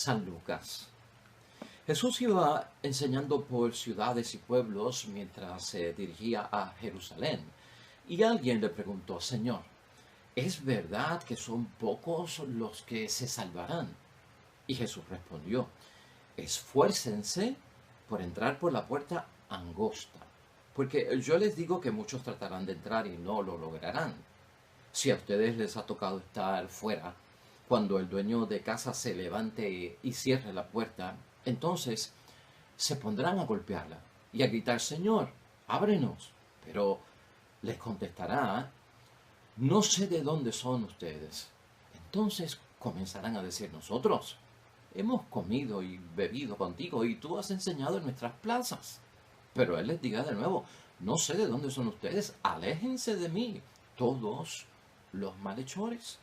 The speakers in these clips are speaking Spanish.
San Lucas. Jesús iba enseñando por ciudades y pueblos mientras se dirigía a Jerusalén. Y alguien le preguntó: Señor, ¿es verdad que son pocos los que se salvarán? Y Jesús respondió: esfuércense por entrar por la puerta angosta, porque yo les digo que muchos tratarán de entrar y no lo lograrán. Si a ustedes les ha tocado estar fuera, cuando el dueño de casa se levante y cierre la puerta, entonces se pondrán a golpearla y a gritar: Señor, ábrenos. Pero les contestará: no sé de dónde son ustedes. Entonces comenzarán a decir: nosotros hemos comido y bebido contigo y tú has enseñado en nuestras plazas. Pero él les dirá de nuevo: no sé de dónde son ustedes, aléjense de mí, todos los malhechores.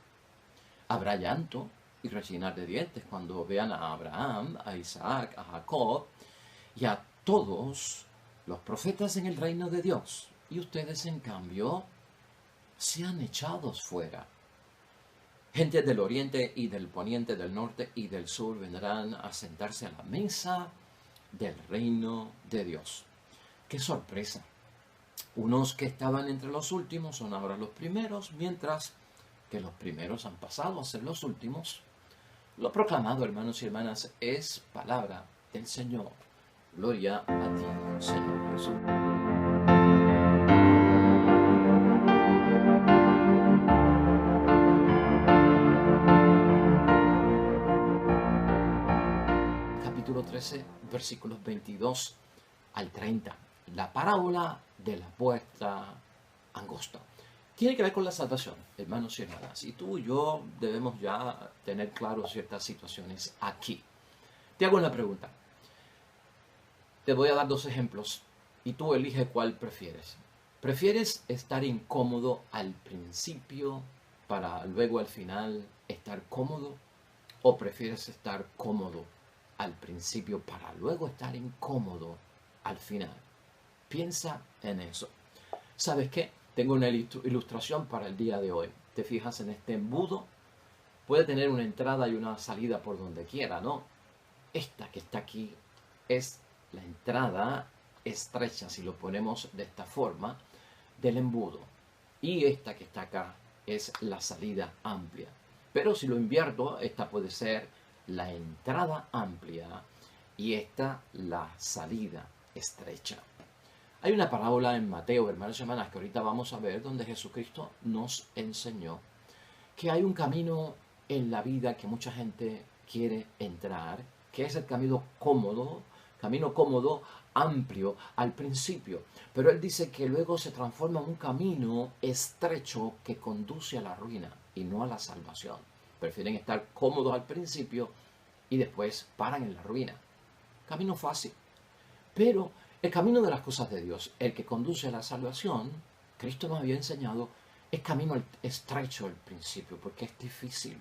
Habrá llanto y rechinar de dientes cuando vean a Abraham, a Isaac, a Jacob y a todos los profetas en el reino de Dios. Y ustedes, en cambio, sean echados fuera. Gente del oriente y del poniente, del norte y del sur vendrán a sentarse a la mesa del reino de Dios. ¡Qué sorpresa! Unos que estaban entre los últimos son ahora los primeros, mientras que los primeros han pasado a ser los últimos. Lo proclamado, hermanos y hermanas, es palabra del Señor. Gloria a ti, Señor Jesús. Capítulo 13, versículos 22 al 30. La parábola de la puerta angosta. Tiene que ver con la salvación, hermanos y hermanas. Y tú y yo debemos ya tener claro ciertas situaciones aquí. Te hago una pregunta. Te voy a dar dos ejemplos y tú elige cuál prefieres. ¿Prefieres estar incómodo al principio para luego al final estar cómodo? ¿O prefieres estar cómodo al principio para luego estar incómodo al final? Piensa en eso. ¿Sabes qué? Tengo una ilustración para el día de hoy. Te fijas en este embudo. Puede tener una entrada y una salida por donde quiera, ¿no? Esta que está aquí es la entrada estrecha, si lo ponemos de esta forma, del embudo. Y esta que está acá es la salida amplia. Pero si lo invierto, esta puede ser la entrada amplia y esta la salida estrecha. Hay una parábola en Mateo, hermanos y hermanas, que ahorita vamos a ver, donde Jesucristo nos enseñó que hay un camino en la vida que mucha gente quiere entrar, que es el camino cómodo, amplio al principio. Pero él dice que luego se transforma en un camino estrecho que conduce a la ruina y no a la salvación. Prefieren estar cómodos al principio y después paran en la ruina. Camino fácil. Pero el camino de las cosas de Dios, el que conduce a la salvación, Cristo nos había enseñado, es camino estrecho al principio, porque es difícil.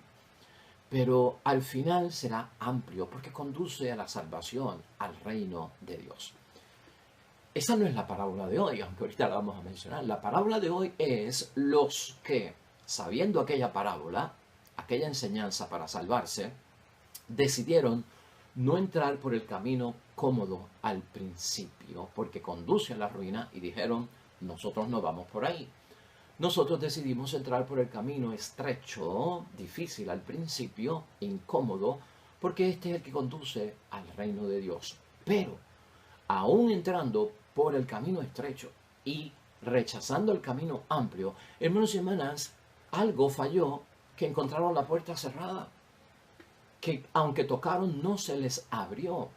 Pero al final será amplio, porque conduce a la salvación, al reino de Dios. Esa no es la parábola de hoy, aunque ahorita la vamos a mencionar. La parábola de hoy es los que, sabiendo aquella parábola, aquella enseñanza para salvarse, decidieron no entrar por el camino cómodo al principio, porque conduce a la ruina, y dijeron: nosotros no vamos por ahí. Nosotros decidimos entrar por el camino estrecho, difícil al principio, incómodo, porque este es el que conduce al reino de Dios. Pero, aún entrando por el camino estrecho y rechazando el camino amplio, hermanos y hermanas, algo falló, que encontraron la puerta cerrada, que aunque tocaron no se les abrió.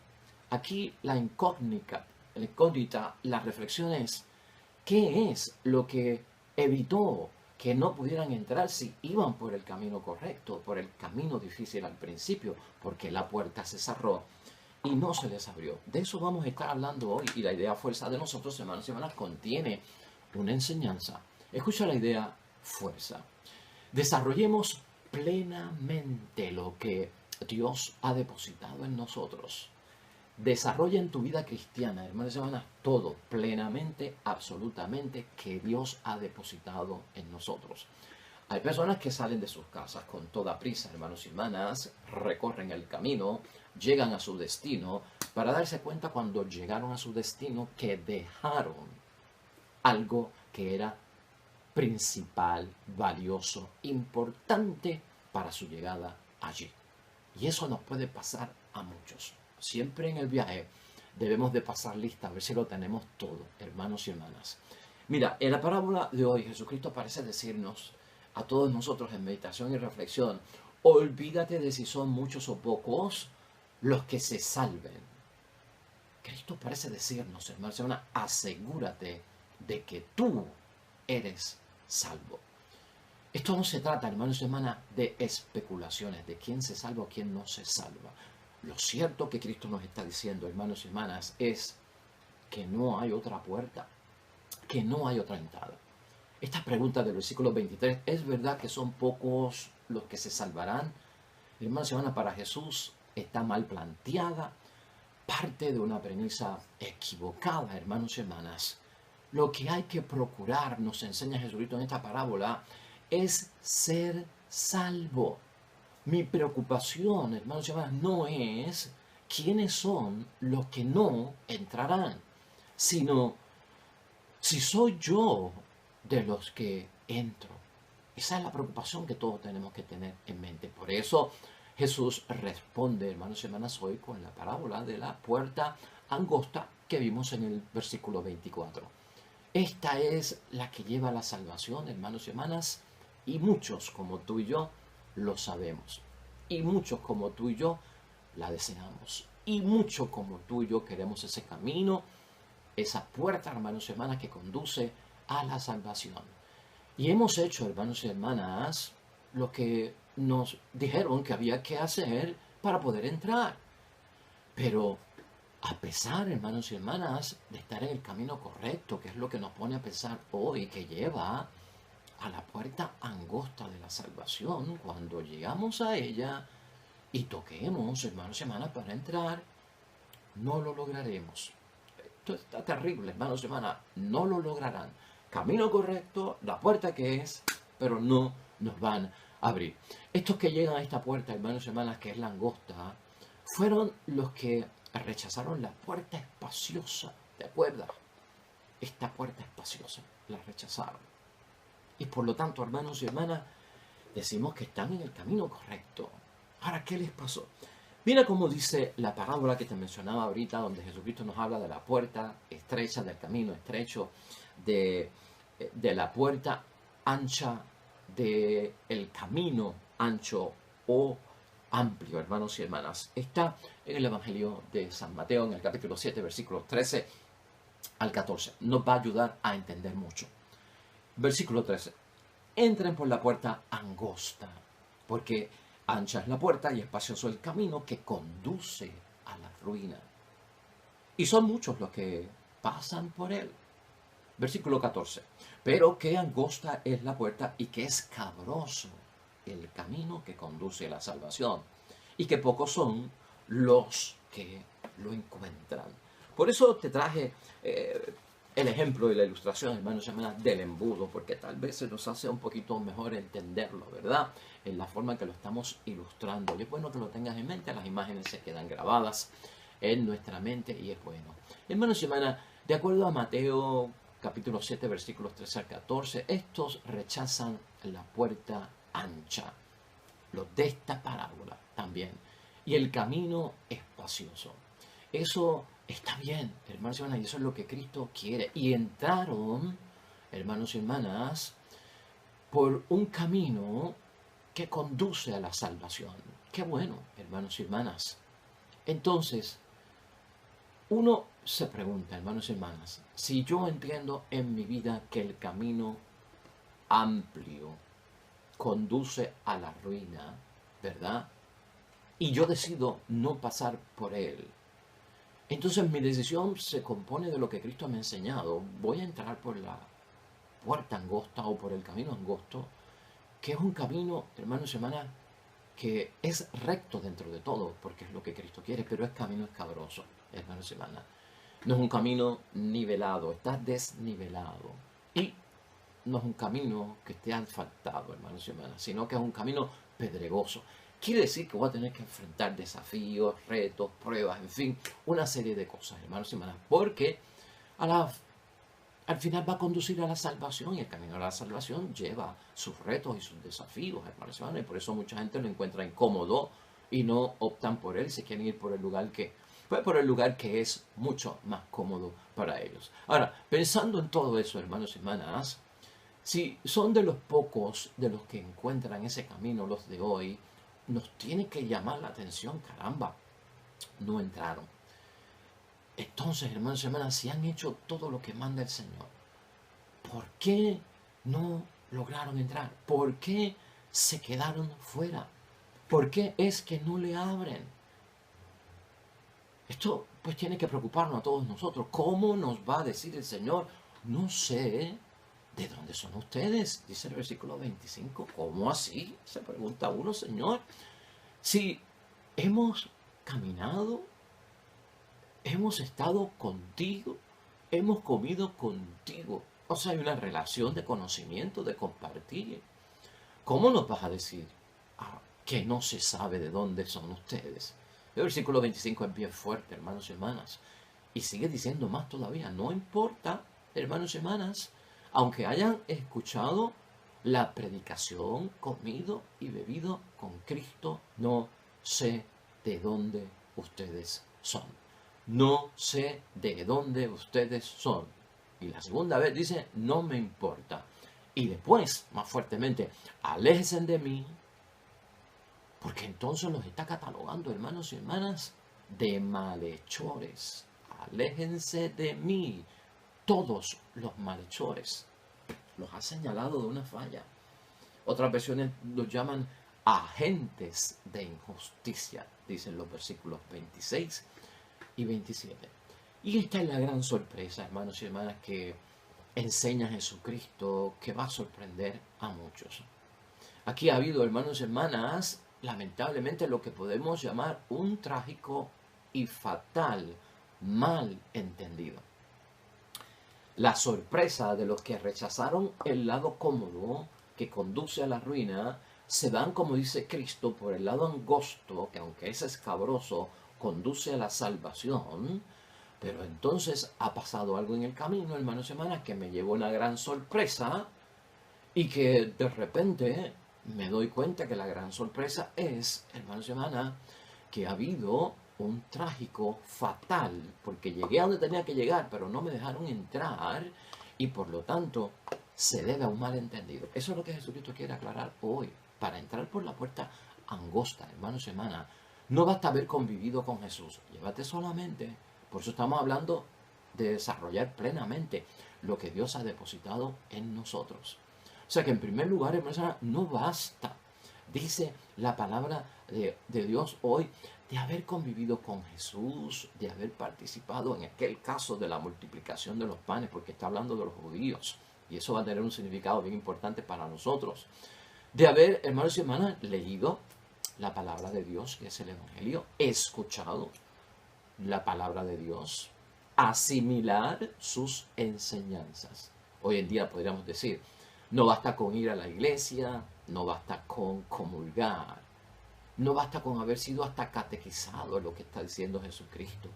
Aquí la incógnita, la reflexión es: ¿qué es lo que evitó que no pudieran entrar si iban por el camino correcto, por el camino difícil al principio? Porque la puerta se cerró y no se les abrió. De eso vamos a estar hablando hoy, y la idea fuerza de nosotros, hermanos y hermanas, contiene una enseñanza. Escucha la idea fuerza. Desarrollemos plenamente lo que Dios ha depositado en nosotros. Desarrolla en tu vida cristiana, hermanos y hermanas, todo plenamente, absolutamente, que Dios ha depositado en nosotros. Hay personas que salen de sus casas con toda prisa, hermanos y hermanas, recorren el camino, llegan a su destino, para darse cuenta cuando llegaron a su destino que dejaron algo que era principal, valioso, importante para su llegada allí. Y eso nos puede pasar a muchos. Siempre en el viaje debemos de pasar lista a ver si lo tenemos todo, hermanos y hermanas. Mira, en la parábola de hoy Jesucristo parece decirnos a todos nosotros en meditación y reflexión, olvídate de si son muchos o pocos los que se salven. Cristo parece decirnos, hermanos y hermanas, asegúrate de que tú eres salvo. Esto no se trata, hermanos y hermanas, de especulaciones, de quién se salva o quién no se salva. Lo cierto que Cristo nos está diciendo, hermanos y hermanas, es que no hay otra puerta, que no hay otra entrada. Esta pregunta del versículo 23, ¿es verdad que son pocos los que se salvarán? Hermanos y hermanas, para Jesús está mal planteada, parte de una premisa equivocada, hermanos y hermanas. Lo que hay que procurar, nos enseña Jesucristo en esta parábola, es ser salvo. Mi preocupación, hermanos y hermanas, no es quiénes son los que no entrarán, sino si soy yo de los que entro. Esa es la preocupación que todos tenemos que tener en mente. Por eso Jesús responde, hermanos y hermanas, hoy con la parábola de la puerta angosta que vimos en el versículo 24. Esta es la que lleva a la salvación, hermanos y hermanas, y muchos como tú y yo lo sabemos. Y muchos como tú y yo la deseamos. Y muchos como tú y yo queremos ese camino, esa puerta, hermanos y hermanas, que conduce a la salvación. Y hemos hecho, hermanos y hermanas, lo que nos dijeron que había que hacer para poder entrar. Pero a pesar, hermanos y hermanas, de estar en el camino correcto, que es lo que nos pone a pensar hoy, que lleva a la puerta angosta de la salvación, cuando llegamos a ella y toquemos, hermanos y hermanas, para entrar, no lo lograremos. Esto está terrible, hermanos y hermanas, no lo lograrán. Camino correcto, la puerta que es, pero no nos van a abrir. Estos que llegan a esta puerta, hermanos y hermanas, que es la angosta, fueron los que rechazaron la puerta espaciosa, ¿te acuerdas? Esta puerta espaciosa, la rechazaron. Y por lo tanto, hermanos y hermanas, decimos que están en el camino correcto. Ahora, ¿qué les pasó? Mira cómo dice la parábola que te mencionaba ahorita, donde Jesucristo nos habla de la puerta estrecha, del camino estrecho, de la puerta ancha, del camino ancho o amplio, hermanos y hermanas. Está en el Evangelio de San Mateo, en el capítulo 7, versículos 13 al 14. Nos va a ayudar a entender mucho. Versículo 13. Entren por la puerta angosta, porque ancha es la puerta y espacioso el camino que conduce a la ruina. Y son muchos los que pasan por él. Versículo 14. Pero qué angosta es la puerta y qué escabroso el camino que conduce a la salvación. Y que pocos son los que lo encuentran. Por eso te traje el ejemplo y la ilustración, hermanos y hermanas, del embudo, porque tal vez se nos hace un poquito mejor entenderlo, ¿verdad? En la forma que lo estamos ilustrando. Y es bueno que lo tengas en mente, las imágenes se quedan grabadas en nuestra mente y es bueno. Hermanos y hermanas, de acuerdo a Mateo capítulo 7, versículos 13 al 14, estos rechazan la puerta ancha, los de esta parábola también, y el camino espacioso. Eso está bien, hermanos y hermanas, y eso es lo que Cristo quiere. Y entraron, hermanos y hermanas, por un camino que conduce a la salvación. Qué bueno, hermanos y hermanas. Entonces, uno se pregunta, hermanos y hermanas, si yo entiendo en mi vida que el camino amplio conduce a la ruina, ¿verdad? Y yo decido no pasar por él. Entonces mi decisión se compone de lo que Cristo me ha enseñado. Voy a entrar por la puerta angosta o por el camino angosto, que es un camino, hermanos y hermanas, que es recto dentro de todo, porque es lo que Cristo quiere, pero es camino escabroso, hermanos y hermanas. No es un camino nivelado, está desnivelado. Y no es un camino que esté asfaltado, hermanos y hermanas, sino que es un camino pedregoso. Quiere decir que voy a tener que enfrentar desafíos, retos, pruebas, en fin, una serie de cosas, hermanos y hermanas, porque al final va a conducir a la salvación, y el camino a la salvación lleva sus retos y sus desafíos, hermanos y hermanas, y por eso mucha gente lo encuentra incómodo y no optan por él, se quieren ir por el lugar que, pues por el lugar que es mucho más cómodo para ellos. Ahora, pensando en todo eso, hermanos y hermanas, si son de los pocos de los que encuentran ese camino los de hoy, nos tiene que llamar la atención, caramba, no entraron. Entonces, hermanos y hermanas, si han hecho todo lo que manda el Señor, ¿por qué no lograron entrar? ¿Por qué se quedaron fuera? ¿Por qué es que no le abren? Esto pues tiene que preocuparnos a todos nosotros. ¿Cómo nos va a decir el Señor? No sé de dónde son ustedes, dice el versículo 25. ¿Cómo así? Se pregunta uno, Señor. Si hemos caminado, hemos estado contigo, hemos comido contigo. O sea, hay una relación de conocimiento, de compartir. ¿Cómo nos vas a decir que no se sabe de dónde son ustedes? El versículo 25 es bien fuerte, hermanos y hermanas. Y sigue diciendo más todavía. No importa, hermanos y hermanas, aunque hayan escuchado la predicación, comido y bebido con Cristo, no sé de dónde ustedes son. No sé de dónde ustedes son. Y la segunda vez dice, no me importa. Y después, más fuertemente, aléjense de mí, porque entonces los está catalogando, hermanos y hermanas, de malhechores. Aléjense de mí, todos los malhechores. Los ha señalado de una falla. Otras versiones los llaman agentes de injusticia, dicen los versículos 26 y 27. Y esta es la gran sorpresa, hermanos y hermanas, que enseña Jesucristo, que va a sorprender a muchos. Aquí ha habido, hermanos y hermanas, lamentablemente lo que podemos llamar un trágico y fatal malentendido. La sorpresa de los que rechazaron el lado cómodo que conduce a la ruina, se van, como dice Cristo, por el lado angosto, que aunque es escabroso, conduce a la salvación. Pero entonces ha pasado algo en el camino, hermanos y hermanas, que me llevó una gran sorpresa, y que de repente me doy cuenta que la gran sorpresa es, hermanos y hermanas, que ha habido un trágico fatal, porque llegué a donde tenía que llegar, pero no me dejaron entrar, y por lo tanto se debe a un malentendido. Eso es lo que Jesucristo quiere aclarar hoy. Para entrar por la puerta angosta, hermanos y hermanas, no basta haber convivido con Jesús. Llévate solamente. Por eso estamos hablando de desarrollar plenamente lo que Dios ha depositado en nosotros. O sea que en primer lugar, hermanos y hermanas, no basta, dice la palabra de Dios hoy, de haber convivido con Jesús, de haber participado en aquel caso de la multiplicación de los panes, porque está hablando de los judíos, y eso va a tener un significado bien importante para nosotros. De haber, hermanos y hermanas, leído la palabra de Dios, que es el Evangelio, escuchado la palabra de Dios, asimilar sus enseñanzas. Hoy en día podríamos decir, no basta con ir a la iglesia, no basta con comulgar, no basta con haber sido hasta catequizado en lo que está diciendo Jesucristo.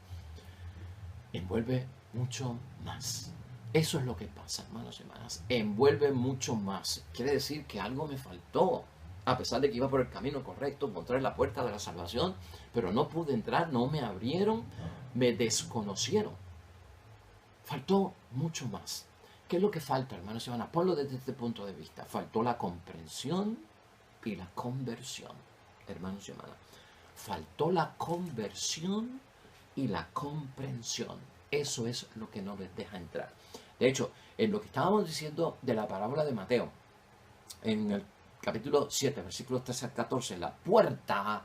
Envuelve mucho más. Eso es lo que pasa, hermanos y hermanas. Envuelve mucho más. Quiere decir que algo me faltó. A pesar de que iba por el camino correcto, encontré la puerta de la salvación, pero no pude entrar, no me abrieron, me desconocieron. Faltó mucho más. ¿Qué es lo que falta, hermanos y hermanas? Ponlo desde este punto de vista. Faltó la comprensión y la conversión, hermanos y hermanas. Faltó la conversión y la comprensión. Eso es lo que no les deja entrar. De hecho, en lo que estábamos diciendo de la parábola de Mateo, en el capítulo 7, versículos 13 al 14, la puerta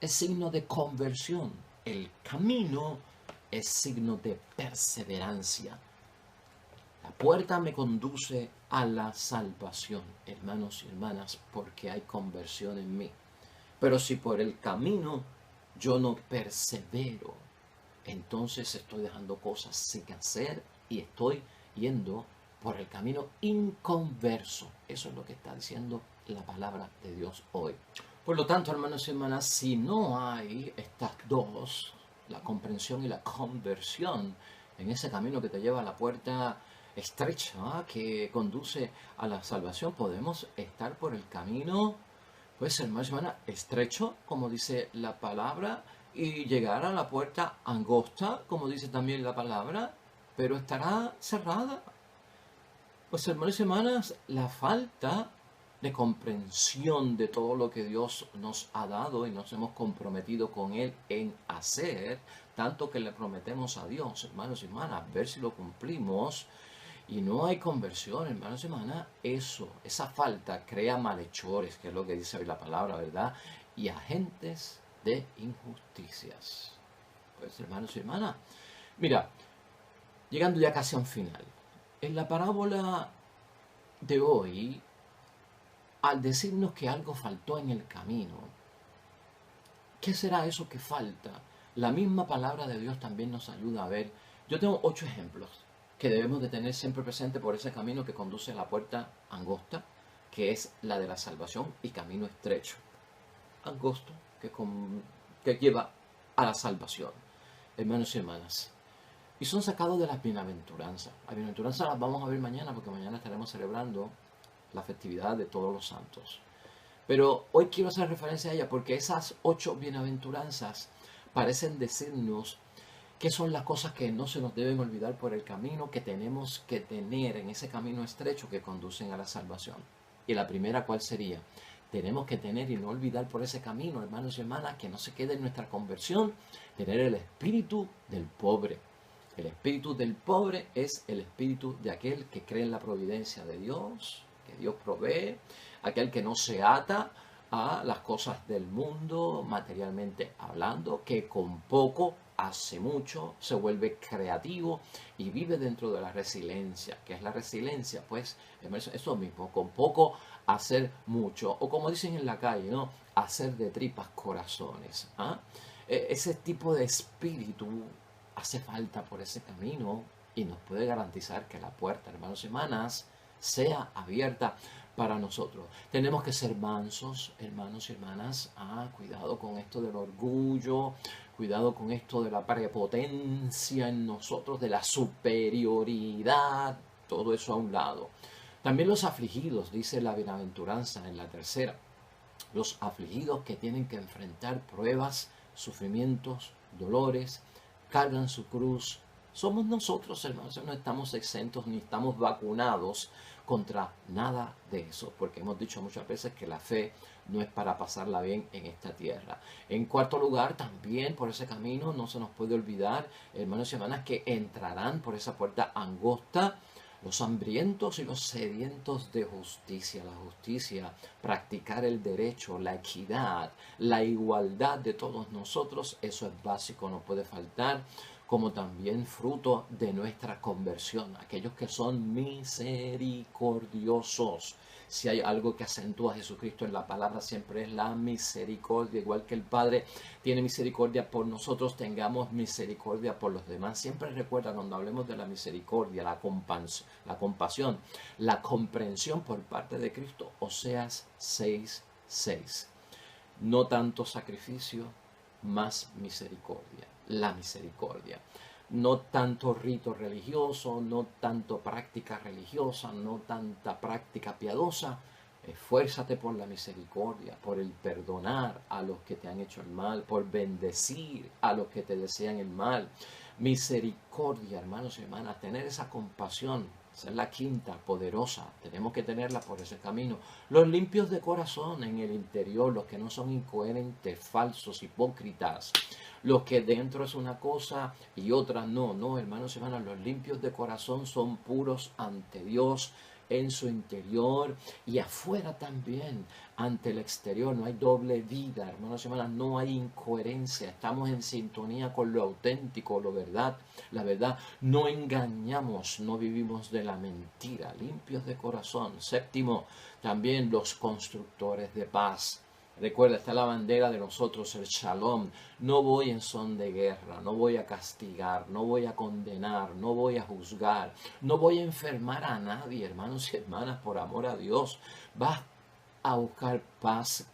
es signo de conversión. El camino es signo de perseverancia. La puerta me conduce a la salvación, hermanos y hermanas, porque hay conversión en mí. Pero si por el camino yo no persevero, entonces estoy dejando cosas sin hacer y estoy yendo por el camino inconverso. Eso es lo que está diciendo la palabra de Dios hoy. Por lo tanto, hermanos y hermanas, si no hay estas dos, la comprensión y la conversión, en ese camino que te lleva a la puerta estrecha que conduce a la salvación, podemos estar por el camino, pues hermanos y hermanas, estrecho, como dice la palabra, y llegar a la puerta angosta, como dice también la palabra, pero estará cerrada. Pues hermanos y hermanas, la falta de comprensión de todo lo que Dios nos ha dado y nos hemos comprometido con Él en hacer, tanto que le prometemos a Dios, hermanos y hermanas, ver si lo cumplimos, y no hay conversión, hermanos y hermanas, esa falta crea malhechores, que es lo que dice hoy la palabra, ¿verdad? Y agentes de injusticias. Pues hermanos y hermanas, mira, llegando ya casi a un final, en la parábola de hoy, al decirnos que algo faltó en el camino, ¿qué será eso que falta? La misma palabra de Dios también nos ayuda a ver. Yo tengo 8 ejemplos que debemos de tener siempre presente por ese camino que conduce a la puerta angosta, que es la de la salvación, y camino estrecho, angosto, que lleva a la salvación. Hermanos y hermanas, y son sacados de las bienaventuranzas. Las bienaventuranzas las vamos a ver mañana, porque mañana estaremos celebrando la festividad de todos los santos. Pero hoy quiero hacer referencia a ella porque esas 8 bienaventuranzas parecen decirnos qué son las cosas que no se nos deben olvidar por el camino que tenemos que tener en ese camino estrecho que conducen a la salvación. Y la primera, ¿cuál sería? Tenemos que tener y no olvidar por ese camino, hermanos y hermanas, que no se quede en nuestra conversión, tener el espíritu del pobre. El espíritu del pobre es el espíritu de aquel que cree en la providencia de Dios, que Dios provee, aquel que no se ata a las cosas del mundo, materialmente hablando, que con poco hace mucho, se vuelve creativo y vive dentro de la resiliencia. ¿Qué es la resiliencia? Pues eso mismo, con poco hacer mucho, o como dicen en la calle, ¿no? Hacer de tripas corazones. ¿Ah? Ese tipo de espíritu hace falta por ese camino y nos puede garantizar que la puerta, hermanos y hermanas, sea abierta para nosotros. Tenemos que ser mansos, hermanos y hermanas. Cuidado con esto del orgullo, cuidado con esto de la prepotencia en nosotros, de la superioridad, todo eso a un lado. También los afligidos, dice la bienaventuranza en la tercera. Los afligidos que tienen que enfrentar pruebas, sufrimientos, dolores, cargan su cruz. Somos nosotros, hermanos, no estamos exentos ni estamos vacunados contra nada de eso, porque hemos dicho muchas veces que la fe no es para pasarla bien en esta tierra. En cuarto lugar, también por ese camino no se nos puede olvidar, hermanos y hermanas, que entrarán por esa puerta angosta los hambrientos y los sedientos de justicia. La justicia, practicar el derecho, la equidad, la igualdad de todos nosotros, eso es básico, no puede faltar, como también fruto de nuestra conversión. Aquellos que son misericordiosos. Si hay algo que acentúa a Jesucristo en la palabra, siempre es la misericordia. Igual que el Padre tiene misericordia por nosotros, tengamos misericordia por los demás. Siempre recuerda cuando hablemos de la misericordia, la compasión, la comprensión por parte de Cristo. Oseas 6:6. No tanto sacrificio, más misericordia. La misericordia. No tanto rito religioso, no tanto práctica religiosa, no tanta práctica piadosa. Esfuérzate por la misericordia, por el perdonar a los que te han hecho el mal, por bendecir a los que te desean el mal. Misericordia, hermanos y hermanas, tener esa compasión. Esa es la quinta, poderosa. Tenemos que tenerla por ese camino. Los limpios de corazón en el interior, los que no son incoherentes, falsos, hipócritas. Los que dentro es una cosa y otra no. No, hermanos y hermanas, los limpios de corazón son puros ante Dios en su interior y afuera también, ante el exterior. No hay doble vida, hermanos y hermanas, no hay incoherencia. Estamos en sintonía con lo auténtico, la verdad. No engañamos, no vivimos de la mentira. Limpios de corazón. Séptimo, también los constructores de paz. Recuerda, está la bandera de nosotros, el shalom. No voy en son de guerra, no voy a castigar, no voy a condenar, no voy a juzgar, no voy a enfermar a nadie, hermanos y hermanas, por amor a Dios. Vas a buscar paz,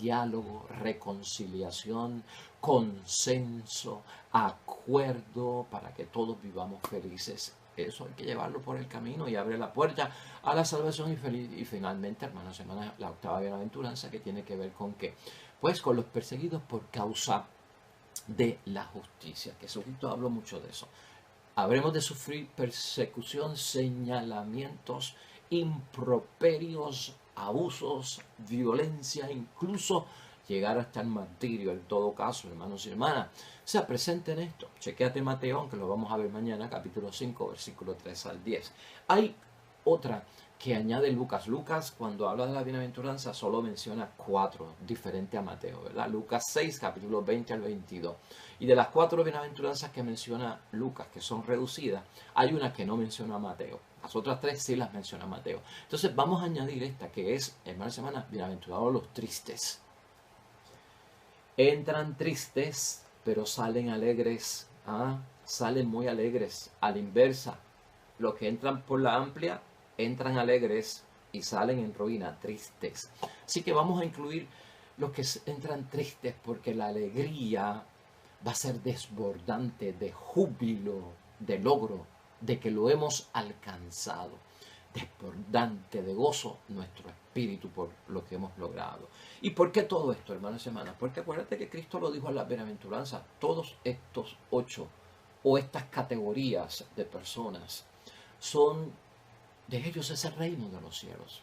diálogo, reconciliación, consenso, acuerdo para que todos vivamos felices. Eso hay que llevarlo por el camino y abre la puerta a la salvación y finalmente, hermanos y hermanas, la octava bienaventuranza que tiene que ver con qué. Pues con los perseguidos por causa de la justicia. Que Jesucristo habló mucho de eso. Habremos de sufrir persecución, señalamientos, improperios, abusos, violencia, incluso llegar hasta el martirio. En todo caso, hermanos y hermanas, sea presente en esto. Chequéate Mateo, aunque lo vamos a ver mañana, capítulo 5, versículo 3 al 10. Hay otra que añade Lucas. Lucas, cuando habla de la bienaventuranza, solo menciona 4, diferente a Mateo, ¿verdad? Lucas 6, capítulo 20 al 22. Y de las 4 bienaventuranzas que menciona Lucas, que son reducidas, hay una que no menciona Mateo. Las otras 3 sí las menciona Mateo. Entonces vamos a añadir esta, que es, hermanos y hermanas, bienaventurados los tristes. Entran tristes, pero salen alegres. Salen muy alegres. A la inversa, los que entran por la amplia, entran alegres y salen en ruina, tristes. Así que vamos a incluir los que entran tristes, porque la alegría va a ser desbordante, de júbilo, de logro, de que lo hemos alcanzado. Desbordante de gozo nuestro espíritu por lo que hemos logrado. ¿Y por qué todo esto, hermanos y hermanas? Porque acuérdate que Cristo lo dijo en la bienaventuranza. Todos estos 8 o estas categorías de personas son, de ellos es el reino de los cielos.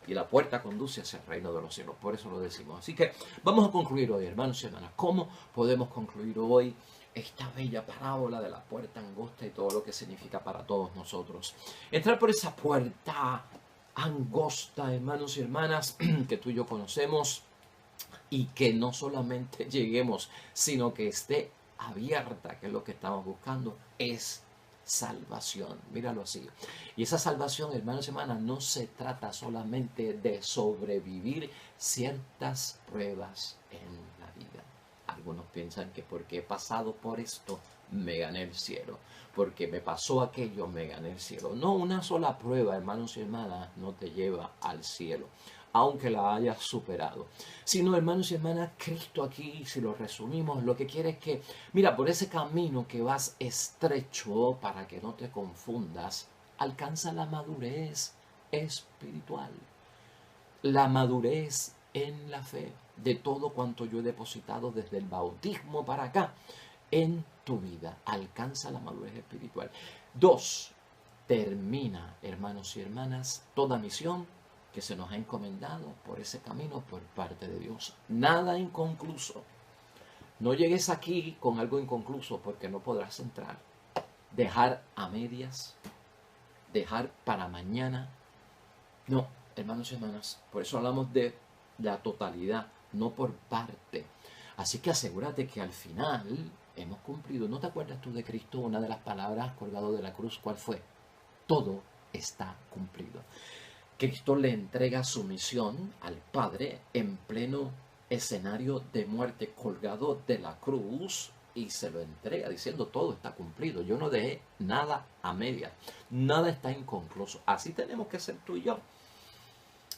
Y la puerta conduce hacia el reino de los cielos. Por eso lo decimos. Así que vamos a concluir hoy, hermanos y hermanas. ¿Cómo podemos concluir hoy esta bella parábola de la puerta angosta y todo lo que significa para todos nosotros? Entrar por esa puerta angosta, hermanos y hermanas, que tú y yo conocemos, y que no solamente lleguemos, sino que esté abierta, que es lo que estamos buscando, es salvación. Míralo así. Y esa salvación, hermanos y hermanas, no se trata solamente de sobrevivir ciertas pruebas en la vida. Algunos piensan que porque he pasado por esto, me gané el cielo. Porque me pasó aquello, me gané el cielo. No, una sola prueba, hermanos y hermanas, no te lleva al cielo, aunque la hayas superado. Sino, hermanos y hermanas, Cristo aquí, si lo resumimos, lo que quiere es que, mira, por ese camino que vas estrecho, para que no te confundas, alcanza la madurez espiritual. La madurez en la fe de todo cuanto yo he depositado desde el bautismo para acá en tu vida. Alcanza la madurez espiritual. 2. Termina, hermanos y hermanas, toda misión que se nos ha encomendado por ese camino por parte de Dios. Nada inconcluso. No llegues aquí con algo inconcluso, porque no podrás entrar. Dejar a medias, dejar para mañana. No, hermanos y hermanas, por eso hablamos de la totalidad, no por parte. Así que asegúrate que al final hemos cumplido. ¿No te acuerdas tú de Cristo? Una de las palabras colgado de la cruz, ¿cuál fue? Todo está cumplido. Cristo le entrega su misión al Padre en pleno escenario de muerte, colgado de la cruz, y se lo entrega diciendo: todo está cumplido. Yo no dejé nada a media, nada está inconcluso. Así tenemos que ser tú y yo.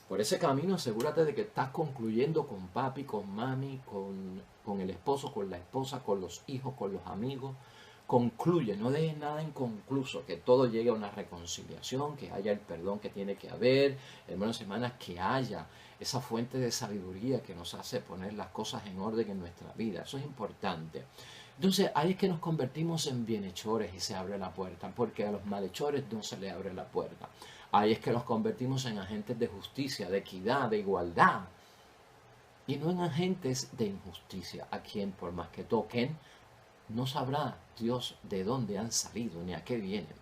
Por ese camino asegúrate de que estás concluyendo con papi, con mami, con el esposo, con la esposa, con los hijos, con los amigos. Concluye, no dejes nada inconcluso, que todo llegue a una reconciliación, que haya el perdón que tiene que haber, hermanos y hermanas, que haya esa fuente de sabiduría que nos hace poner las cosas en orden en nuestra vida. Eso es importante. Entonces ahí es que nos convertimos en bienhechores y se abre la puerta, porque a los malhechores no se les abre la puerta. Ahí es que nos convertimos en agentes de justicia, de equidad, de igualdad, y no en agentes de injusticia, a quien por más que toquen, no sabrá Dios de dónde han salido ni a qué vienen.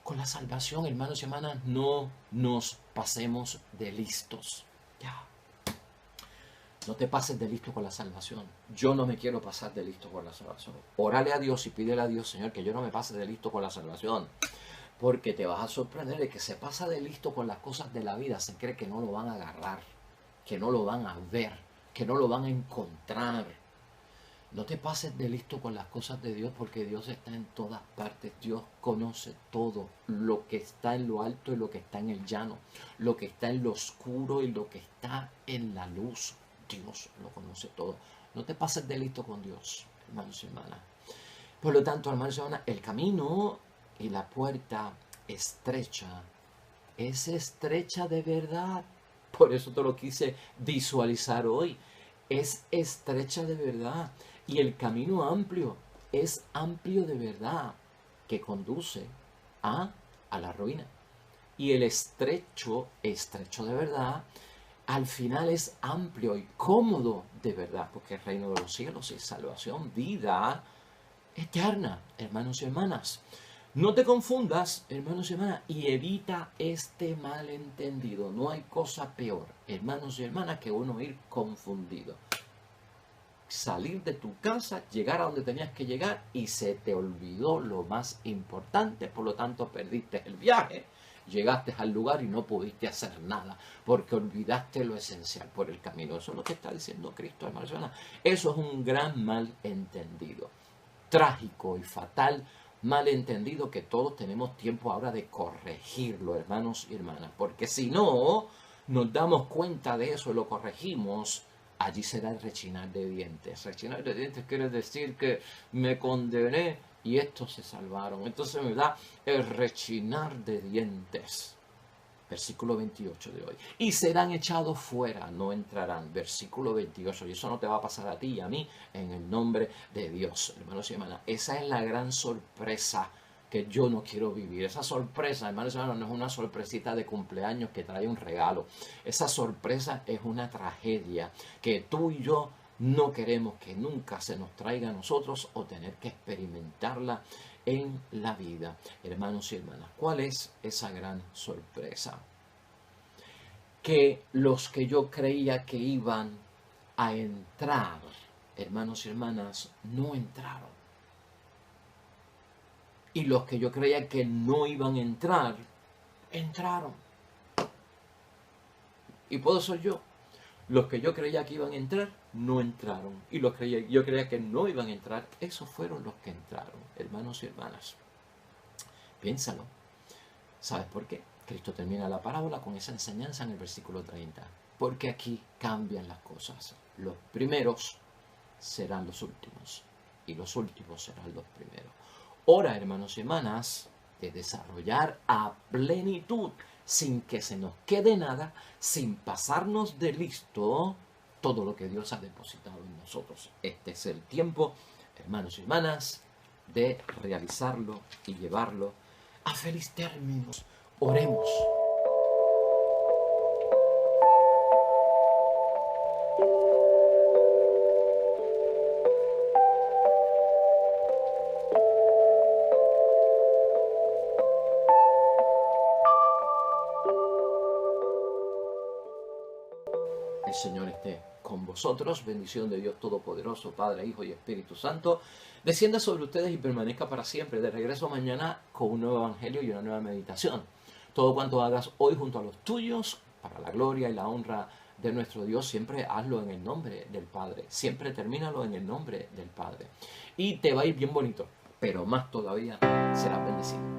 Con la salvación, hermanos y hermanas, no nos pasemos de listos. Ya. No te pases de listo con la salvación. Yo no me quiero pasar de listo con la salvación. Órale a Dios y pídele a Dios: Señor, que yo no me pase de listo con la salvación. Porque te vas a sorprender de que se pasa de listo con las cosas de la vida. Se cree que no lo van a agarrar, que no lo van a ver, que no lo van a encontrar. No te pases de listo con las cosas de Dios, porque Dios está en todas partes. Dios conoce todo, lo que está en lo alto y lo que está en el llano, lo que está en lo oscuro y lo que está en la luz. Dios lo conoce todo. No te pases de listo con Dios, hermanos y hermanas. Por lo tanto, hermanos y hermanas, el camino y la puerta estrecha es estrecha de verdad. Por eso te lo quise visualizar hoy. Es estrecha de verdad. Y el camino amplio es amplio de verdad, que conduce a la ruina. Y el estrecho de verdad, al final es amplio y cómodo de verdad, porque el reino de los cielos es salvación, vida eterna, hermanos y hermanas. No te confundas, hermanos y hermanas, y evita este malentendido. No hay cosa peor, hermanos y hermanas, que uno ir confundido. Salir de tu casa, llegar a donde tenías que llegar y se te olvidó lo más importante, por lo tanto perdiste el viaje, llegaste al lugar y no pudiste hacer nada, porque olvidaste lo esencial por el camino. Eso es lo que está diciendo Cristo, hermanos y hermanas. Eso es un gran malentendido, trágico y fatal malentendido, que todos tenemos tiempo ahora de corregirlo, hermanos y hermanas, porque si no nos damos cuenta de eso y lo corregimos, allí será el rechinar de dientes. Rechinar de dientes quiere decir que me condené y estos se salvaron. Entonces me da el rechinar de dientes. Versículo 28 de hoy. Y serán echados fuera, no entrarán. Versículo 28. Y eso no te va a pasar a ti y a mí en el nombre de Dios. Hermanos y hermanas, esa es la gran sorpresa que yo no quiero vivir. Esa sorpresa, hermanos y hermanas, no es una sorpresita de cumpleaños que trae un regalo. Esa sorpresa es una tragedia que tú y yo no queremos que nunca se nos traiga a nosotros o tener que experimentarla en la vida. Hermanos y hermanas, ¿cuál es esa gran sorpresa? Que los que yo creía que iban a entrar, hermanos y hermanas, no entraron. Y los que yo creía que no iban a entrar, entraron. Y puedo ser yo. Los que yo creía que iban a entrar, no entraron. Y los que yo creía que no iban a entrar, esos fueron los que entraron. Hermanos y hermanas, piénsalo. ¿Sabes por qué? Cristo termina la parábola con esa enseñanza en el versículo 30. Porque aquí cambian las cosas. Los primeros serán los últimos. Y los últimos serán los primeros. Hora, hermanos y hermanas, de desarrollar a plenitud, sin que se nos quede nada, sin pasarnos de listo, todo lo que Dios ha depositado en nosotros. Este es el tiempo, hermanos y hermanas, de realizarlo y llevarlo a feliz término. Oremos. El Señor esté con vosotros. Bendición de Dios Todopoderoso, Padre, Hijo y Espíritu Santo, descienda sobre ustedes y permanezca para siempre. De regreso mañana con un nuevo evangelio y una nueva meditación. Todo cuanto hagas hoy junto a los tuyos, para la gloria y la honra de nuestro Dios, siempre hazlo en el nombre del Padre. Siempre termínalo en el nombre del Padre. Y te va a ir bien bonito, pero más todavía serás bendecido.